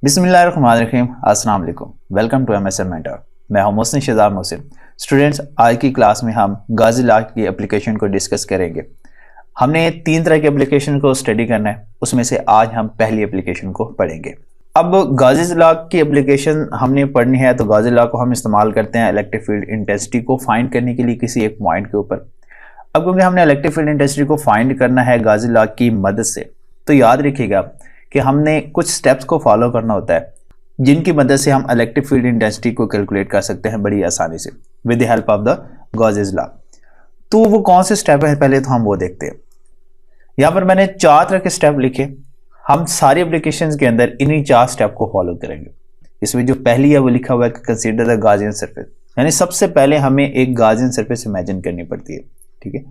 बिस्मिल्लाहिर्रहमानिर्रहीम। अस्सलाम वालेकुम। Welcome to MSM mentor. मैं हूं मोहसिन शहजाद मोहसिन। स्टूडेंट्स, आज की क्लास में हम गाजी लॉ की एप्लीकेशन को डिस्कस करेंगे। हमने 3 तरह के एप्लीकेशन को स्टडी करना है, उसमें से आज हम पहली एप्लीकेशन को पढ़ेंगे। अब गाजी लॉ की एप्लीकेशन हमने पढ़नी है तो गाजी लॉ को हम इस्तेमाल करते हैं इलेक्ट्रिक फील्ड इंटेंसिटी को फाइंड करने के लिए किसी एक पॉइंट के ऊपर। अब क्योंकि हमने इलेक्ट्रिक फील्ड इंटेंसिटी को फाइंड करना है गाजी लॉ की मदद से, तो याद रखिएगा कि हमने कुछ स्टेप्स को फॉलो करना होता है जिनकी मदद से हम इलेक्ट्रिक फील्ड इंटेंसिटी को कैलकुलेट कर सकते हैं बड़ी आसानी से with the help of the Gauss's law. तो वो कौन से स्टेप है पहले तो हम वो देखते हैं। यहाँ पर मैंने 4 तरह के स्टेप लिखे। हम सारी एप्लीकेशंस के अंदर इन्हीं 4 स्टेप को फॉलो करेंगे। इसमें जो पहली है वो लिखा हुआ है कि कंसीडर द गॉसियन सरफेस, यानी सबसे पहले हमें एक गॉसियन सरफेस इमेजिन करनी पड़ती है, ठीक है।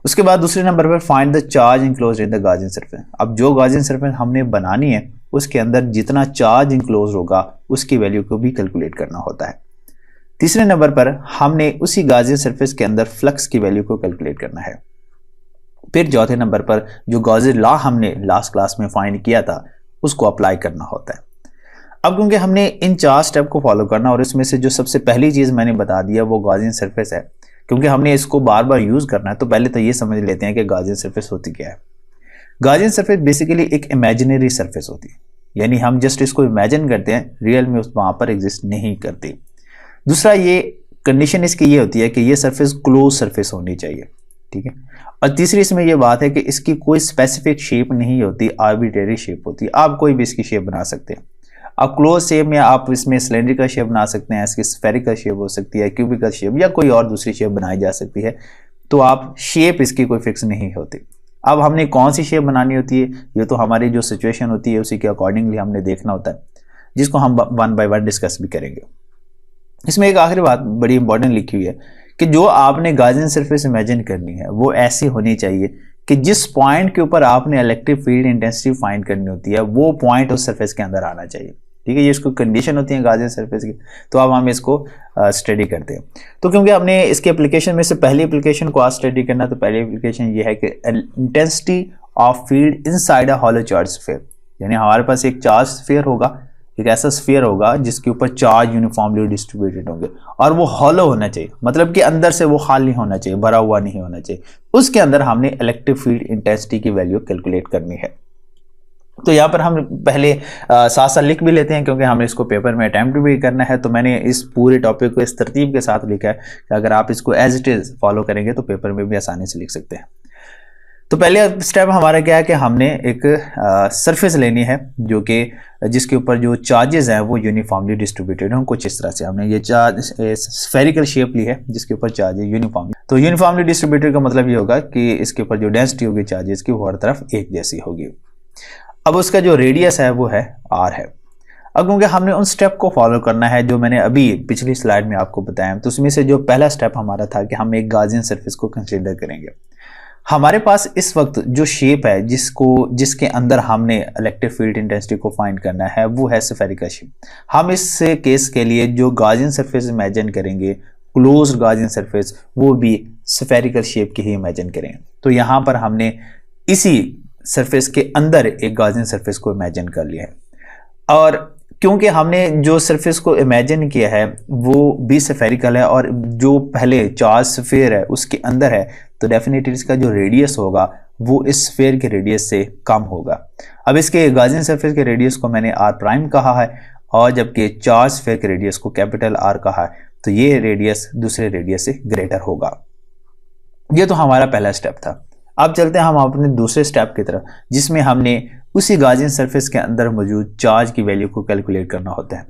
उसके बाद दूसरे नंबर पर find the charge enclosed in the Gaussian surface. अब जो गॉसियन सरफेस हमने बनानी है उसके अंदर जितना चार्ज इंक्लोज होगा उसकी वैल्यू को भी कैलकुलेट करना होता है। तीसरे नंबर पर हमने उसी गॉसियन सरफेस के अंदर फ्लक्स की वैल्यू को कैलकुलेट करना है। फिर चौथे नंबर पर जो गॉसियन लॉ हमने लास्ट क्लास में फाइंड किया था उसको अप्लाई करना होता है। अब क्योंकि हमने इन 4 स्टेप को फॉलो करना और इसमें से जो सबसे पहली चीज मैंने बता दिया वो गॉसियन सरफेस है, क्योंकि हमने इसको बार बार यूज करना है तो पहले तो ये समझ लेते हैं कि गॉसियन सरफेस होती क्या है। गॉसियन सरफेस बेसिकली एक इमेजिनरी सरफेस होती है, यानी हम जस्ट इसको इमेजिन करते हैं, रियल में वहां पर एग्जिस्ट नहीं करती। दूसरा ये कंडीशन इसकी ये होती है कि ये सरफेस क्लोज सरफेस होनी चाहिए, ठीक है। और तीसरी इसमें ये बात है कि इसकी कोई स्पेसिफिक शेप नहीं होती, आर्बिट्रेरी शेप होती है। आप कोई भी इसकी शेप बना सकते हैं। आप क्लोज शेप में आप इसमें सिलेंड्रिकल शेप बना सकते हैं, इसकी स्फेरिकल शेप हो सकती है, क्यूबिकल शेप या कोई और दूसरी शेप बनाई जा सकती है। तो आप शेप इसकी कोई फिक्स नहीं होती। अब हमने कौन सी शेप बनानी होती है ये तो हमारी जो सिचुएशन होती है उसी के अकॉर्डिंगली हमने देखना होता है, जिसको हम 1 बाय 1 डिस्कस भी करेंगे। इसमें एक आखिरी बात बड़ी इंपॉर्टेंट लिखी हुई है कि जो आपने गॉसियन सरफेस इमेजिन करनी है वो ऐसी होनी चाहिए कि जिस पॉइंट के ऊपर आपने इलेक्ट्रिक फील्ड इंटेंसिटी फाइंड करनी होती है वो पॉइंट उस सरफेस के अंदर आना चाहिए, ठीक है। ये इसको कंडीशन होती है गॉसियन सरफेस की। तो अब हम इसको स्टडी करते हैं। तो क्योंकि हमने इसके एप्लीकेशन में से पहली एप्लीकेशन को आज स्टडी करना, तो पहली एप्लीकेशन ये है कि intensity of field inside a hollow charge sphere, यानी हमारे पास एक चार्ज स्फीयर होगा, एक ऐसा स्फीयर होगा जिसके ऊपर चार्ज यूनिफॉर्मली डिस्ट्रीब्यूटेड होंगे और वो हॉलो होना चाहिए, मतलब कि अंदर से वो खाली होना चाहिए, भरा हुआ नहीं होना चाहिए। उसके अंदर हमने इलेक्ट्रिक फील्ड इंटेंसिटी की वैल्यू कैलकुलेट करनी है। तो यहाँ पर हम पहले साथ साथ लिख भी लेते हैं क्योंकि हमें इसको पेपर में अटैम्प्ट भी करना है। तो मैंने इस पूरे टॉपिक को इस तरतीब के साथ लिखा है कि अगर आप इसको एज इट इज फॉलो करेंगे तो पेपर में भी आसानी से लिख सकते हैं। तो पहले स्टेप हमारा क्या है कि हमने एक सरफेस लेनी है जो कि जिसके ऊपर जो चार्जेस हैं वो यूनिफॉर्मली डिस्ट्रीब्यूटेड हों। कुछ इस तरह से हमने ये चार्ज स्फेरिकल शेप ली है जिसके ऊपर चार्जेस यूनिफॉर्मली, तो यूनिफॉर्मली डिस्ट्रीब्यूटेड का मतलब ये होगा कि इसके ऊपर जो डेंसिटी होगी चार्जेस की वो हर तरफ एक जैसी होगी। अब उसका जो रेडियस है वो है r है। अब क्योंकि हमने उन स्टेप को फॉलो करना है जो मैंने अभी पिछली स्लाइड में आपको बताया, तो उसमें से जो पहला स्टेप हमारा था कि हम एक गॉसियन सरफेस को कंसीडर करेंगे। हमारे पास इस वक्त जो शेप है जिसके अंदर हमने इलेक्ट्रिक फील्ड इंटेंसिटी को फाइंड करना है वो है स्फेरिकल शेप। हम इस केस के लिए जो गॉसियन सरफेस इमेजिन करेंगे, क्लोज गॉसियन सरफेस, वो भी स्फेरिकल शेप की ही इमेजिन करेंगे। तो यहाँ पर हमने इसी सरफेस के अंदर एक गॉसियन सरफेस को इमेजिन कर लिया है। और क्योंकि हमने जो सरफेस को इमेजिन किया है वो भी स्फेरिकल है और जो पहले चार्ज स्फीयर है उसके अंदर है, तो डेफिनेटली इसका जो रेडियस होगा वो इस स्फीयर के रेडियस से कम होगा। अब इसके गॉसियन सरफेस के रेडियस को मैंने r प्राइम कहा है और जबकि चार्ज स्फीयर के रेडियस को कैपिटल R कहा है, तो ये रेडियस दूसरे रेडियस से ग्रेटर होगा। ये तो हमारा पहला स्टेप था। अब चलते हैं हम अपने दूसरे स्टेप की तरफ जिसमें हमने उसी गॉसियन सरफेस के अंदर मौजूद चार्ज की वैल्यू को कैलकुलेट करना होता है।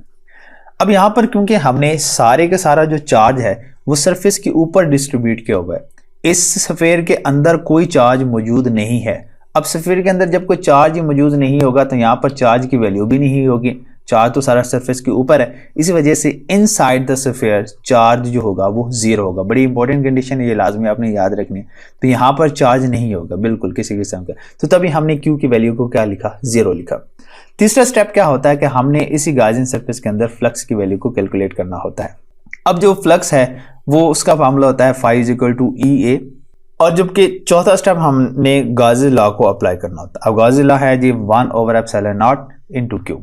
अब यहाँ पर क्योंकि हमने सारे का सारा जो चार्ज है वो सरफेस के ऊपर डिस्ट्रीब्यूट किया हुआ है, इस स्फीयर के अंदर कोई चार्ज मौजूद नहीं है। अब स्फीयर के अंदर जब कोई चार्ज ही मौजूद नहीं होगा तो यहाँ पर चार्ज की वैल्यू भी नहीं होगी, चार्ज तो सारा सरफेस के ऊपर है। इसी वजह से इनसाइड द स्फीयर चार्ज जो होगा वो 0 होगा। बड़ी इंपॉर्टेंट कंडीशन है, ये लाजमी आपने याद रखनी है। तो यहाँ पर चार्ज नहीं होगा बिल्कुल किसी किस्म का, तो तभी हमने Q की वैल्यू को क्या लिखा, 0 लिखा। तीसरा स्टेप क्या होता है कि हमने इसी गॉसियन सरफेस के अंदर फ्लक्स की वैल्यू को कैलकुलेट करना होता है। अब जो फ्लक्स है वो उसका फार्मूला होता है phi = EA, और जबकि चौथा स्टेप हमने गॉसियन लॉ को अप्लाई करना होता है। अब गॉसियन लॉ है जी 1/ε0 × Q।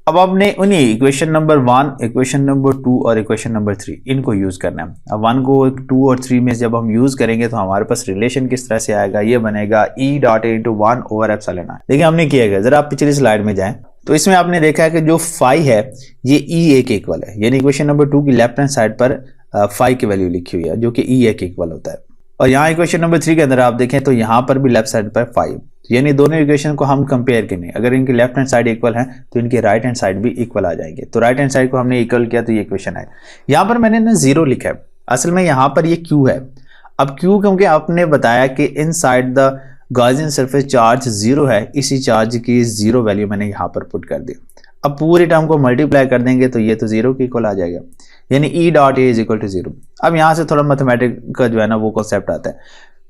अब आपने उन्हीं इक्वेशन नंबर 1, इक्वेशन नंबर 2 और इक्वेशन नंबर 3 इनको यूज करना है। अब 1 को 2 और 3 में जब हम यूज करेंगे तो हमारे पास रिलेशन किस तरह से आएगा, ये बनेगा E dot A into 1 over epsilon r। देखिए हमने किया है, जरा आप पिछली स्लाइड में जाएं तो इसमें आपने देखा है कि जो फाई है ये E A के इक्वल है, यानी इक्वेशन नंबर 2 की लेफ्ट हैंड साइड पर फाई की वैल्यू लिखी हुई है जो कि E A के इक्वल होता है। और यहाँ इक्वेशन नंबर 3 के अंदर आप देखें तो यहाँ पर भी लेफ्ट साइड पर 5, यानी दोनों इक्वेशन को हम कंपेयर करें, अगर इनकी लेफ्ट हैंड साइड इक्वल है तो इनकी राइट हैंड साइड भी इक्वल आ जाएंगे। तो राइट हैंड साइड को हमने इक्वल किया तो ये इक्वेशन है। यहाँ पर मैंने ना 0 लिखा है, असल में यहाँ पर ये Q है। अब Q क्योंकि आपने बताया कि inside the Gaussian surface charge 0 है, इसी चार्ज की 0 वैल्यू मैंने यहाँ पर पुट कर दी। अब पूरे टर्म को मल्टीप्लाई कर देंगे तो ये तो 0 के इक्वल आ जाएगा, यानी E dot A is equal to 0। अब यहाँ से थोड़ा मैथमेटिक का जो है ना वो कॉन्सेप्ट आता है,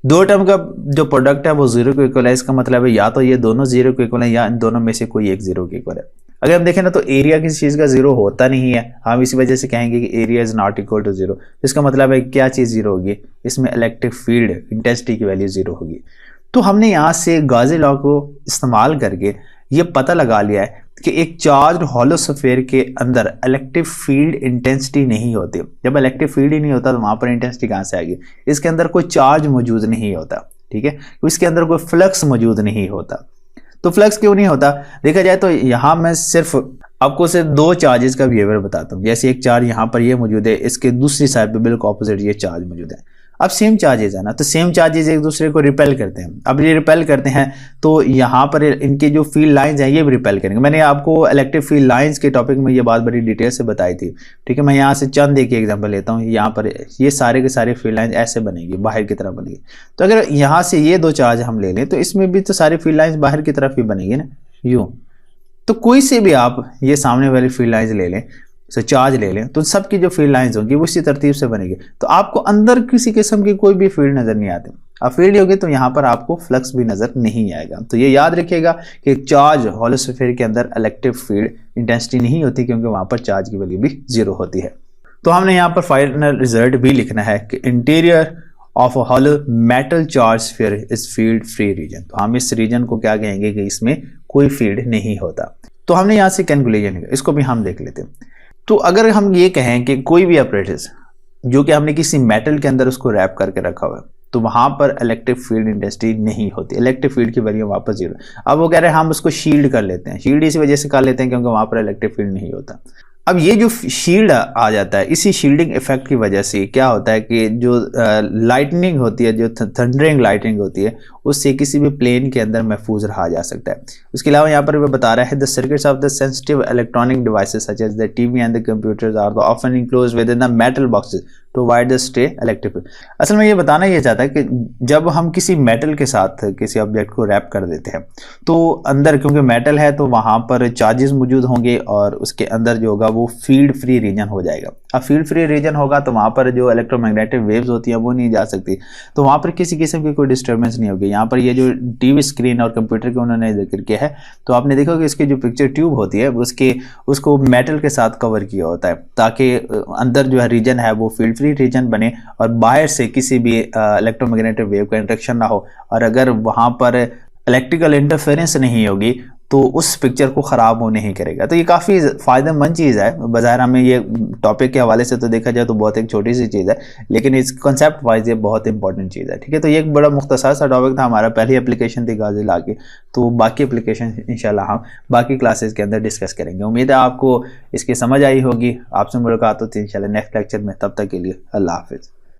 दो टर्म का जो प्रोडक्ट है वो 0 को इक्वल है, इसका मतलब है या तो ये दोनों 0 को इक्वल है या इन दोनों में से कोई एक 0 के इक्वल है। अगर हम देखें ना तो एरिया किसी चीज़ का 0 होता नहीं है, हम इसी वजह से कहेंगे कि area is not equal to 0। इसका मतलब है क्या चीज़ 0 होगी, इसमें इलेक्ट्रिक फील्ड इंटेंसिटी की वैल्यू 0 होगी। तो हमने यहाँ से गॉसी लॉ को इस्तेमाल करके ये पता लगा लिया है कि एक चार्ज हॉलो स्फीयर के अंदर इलेक्ट्रिक फील्ड इंटेंसिटी नहीं होती। जब इलेक्ट्रिक फील्ड ही नहीं होता तो वहां पर इंटेंसिटी कहां से आएगी, इसके अंदर कोई चार्ज मौजूद नहीं होता, ठीक है, इसके अंदर कोई फ्लक्स मौजूद नहीं होता। तो फ्लक्स क्यों नहीं होता, देखा जाए तो यहाँ मैं सिर्फ आपको सिर्फ 2 चार्जेस का बिहेवियर बताता हूँ। जैसे एक चार्ज यहाँ पर ये मौजूद है, इसके दूसरी साइड पे बिल्कुल ऑपोजिट ये चार्ज मौजूद है। अब सेम चार्जेस है ना, तो सेम चार्जेस एक दूसरे को रिपेल करते हैं। अब ये रिपेल करते हैं तो यहाँ पर इनके जो फील्ड लाइंस हैं ये भी रिपेल करेंगे। मैंने आपको इलेक्ट्रिक फील्ड लाइंस के टॉपिक में ये बात बड़ी डिटेल से बताई थी, ठीक है। मैं यहाँ से चंद एक एग्जांपल लेता हूँ। यहाँ पर ये सारे के सारे फील्ड लाइंस ऐसे बनेगी, बाहर की तरफ बनेगी। तो अगर यहाँ से ये 2 चार्ज हम ले लें तो इसमें भी तो सारी फील्ड लाइन्स बाहर की तरफ ही बनेगी ना, यूँ। तो कोई से भी आप ये सामने वाली फील्ड लाइन्स ले लें, तो चार्ज ले लें, तो सबकी जो फील्ड लाइंस होंगी वो इसी तरतीब से बनेगी। तो आपको अंदर किसी किस्म की कोई भी फील्ड नजर नहीं आती। अब फील्ड होगी तो यहाँ पर आपको फ्लक्स भी नजर नहीं आएगा। तो ये याद रखिएगा कि चार्ज हॉलो स्फीयर के अंदर इलेक्ट्रिक फील्ड इंटेंसिटी नहीं होती, क्योंकि वहां पर चार्ज की वैल्यू भी 0 होती है। तो हमने यहाँ पर फाइनल रिजल्ट भी लिखना है कि interior of a hollow metal charge sphere is field free region. तो हम इस रीजन को क्या कहेंगे कि इसमें कोई फील्ड नहीं होता। तो हमने यहाँ से कैलकुलेशन, इसको भी हम देख लेते हैं। तो अगर हम ये कहें कि कोई भी apparatus जो कि हमने किसी मेटल के अंदर उसको रैप करके रखा हुआ है, तो वहां पर इलेक्ट्रिक फील्ड इंटेंसिटी नहीं होती, इलेक्ट्रिक फील्ड की वैल्यू वहां पर 0। अब वो कह रहे हैं हम उसको शील्ड कर लेते हैं। शील्ड इसी वजह से कर लेते हैं क्योंकि वहां पर इलेक्ट्रिक फील्ड नहीं होता। अब ये जो शील्ड आ जाता है, इसी शील्डिंग इफेक्ट की वजह से क्या होता है कि जो लाइटनिंग होती है, जो थंडरिंग लाइटनिंग होती है, उससे किसी भी प्लेन के अंदर महफूज रहा जा सकता है। उसके अलावा यहाँ पर वो बता रहा है the circuits of the sensitive electronic devices such as the TV and the computers are often enclosed within the metal boxes to avoid the stray electric field. असल में ये बताना ये चाहता है कि जब हम किसी मेटल के साथ किसी ऑब्जेक्ट को रैप कर देते हैं तो अंदर, क्योंकि मेटल है तो वहां पर चार्जेस मौजूद होंगे और उसके अंदर जो होगा वो फील्ड फ्री रीजन हो जाएगा। अब फील्ड फ्री रीजन होगा तो वहां पर जो इलेक्ट्रोमैग्नेटिक वेव्स होती हैं वो नहीं जा सकती, तो वहां पर किसी किस्म की कोई डिस्टर्बेंस नहीं होगी। यहाँ पर ये जो टीवी स्क्रीन और कंप्यूटर के उन्होंने जिक्र किया है, तो आपने देखा कि इसकी जो पिक्चर ट्यूब होती है उसको मेटल के साथ कवर किया होता है ताकि अंदर जो है रीजन है वो फील्ड फ्री रीजन बने और बाहर से किसी भी इलेक्ट्रोमैग्नेटिक वेव का इंटरेक्शन ना हो। और अगर वहां पर इलेक्ट्रिकल इंटरफेरेंस नहीं होगी तो उस पिक्चर को ख़राब होने ही करेगा। तो ये काफ़ी फ़ायदेमंद चीज़ है। बाज़ार हमें ये टॉपिक के हवाले से तो देखा जाए तो बहुत एक छोटी सी चीज़ है, लेकिन इस कॉन्सेप्ट वाइज ये बहुत इंपॉर्टेंट चीज़ है, ठीक है। तो ये एक बड़ा मुख्तसर सा टॉपिक था, हमारा पहली एप्लीकेशन थी गॉसी लॉ की। तो बाकी एप्लीकेशन इंशाल्लाह हम बाकी क्लासेस के अंदर डिस्कस करेंगे। उम्मीद है आपको इसकी समझ आई होगी। आपसे मुलाकात होती है इंशाल्लाह नेक्स्ट लेक्चर में। तब तक के लिए अल्लाह हाफिज़।